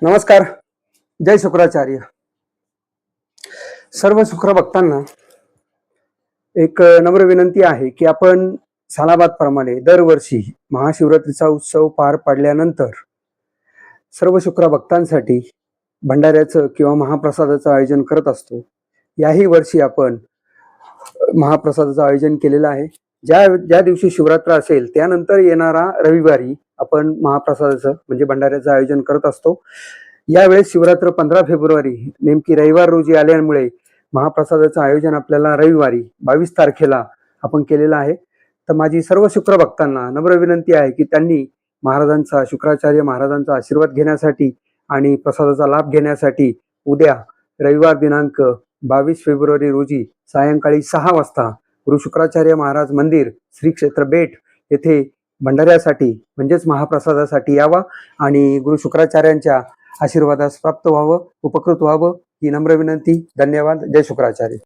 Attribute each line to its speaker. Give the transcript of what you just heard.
Speaker 1: नमस्कार. जय शुक्राचार्य. सर्व शुक्र भक्तांना एक नम्र विनंती आहे की आपण सालाबाद प्रमाणे दरवर्षी महाशिवरात्रीचा उत्सव पार पडल्यानंतर सर्व शुक्र भक्तांसाठी भंडाऱ्याचं किंवा महाप्रसादाचं आयोजन करत असतो. याही वर्षी आपण महाप्रसादाचं आयोजन केलेलं आहे. ज्या ज्या दिवशी शिवरात्र असेल त्यानंतर येणारा रविवारी आपण महाप्रसादाचं म्हणजे भंडाऱ्याचं आयोजन करत असतो. यावेळेस शिवरात्र 15 फेब्रुवारी नेमकी रविवार रोजी आल्यामुळे महाप्रसादाचं आयोजन आपल्याला रविवारी 22 तारखेला आपण केलेलं आहे. तर माझी सर्व शुक्र भक्तांना नम्र विनंती आहे की त्यांनी महाराजांचा शुक्राचार्य महाराजांचा आशीर्वाद घेण्यासाठी आणि प्रसादाचा लाभ घेण्यासाठी उद्या रविवार दिनांक 22 फेब्रुवारी रोजी सायंकाळी 6 वाजता गुरु शुक्राचार्य महाराज मंदिर श्री क्षेत्र बेट येथे भंडाऱ्यासाठी म्हणजेच महाप्रसादासाठी यावा आणि गुरु शुक्राचार्यांच्या आशीर्वादास प्राप्त व्हावं, उपकृत व्हावं ही नम्र विनंती. धन्यवाद. जय शुक्राचार्य.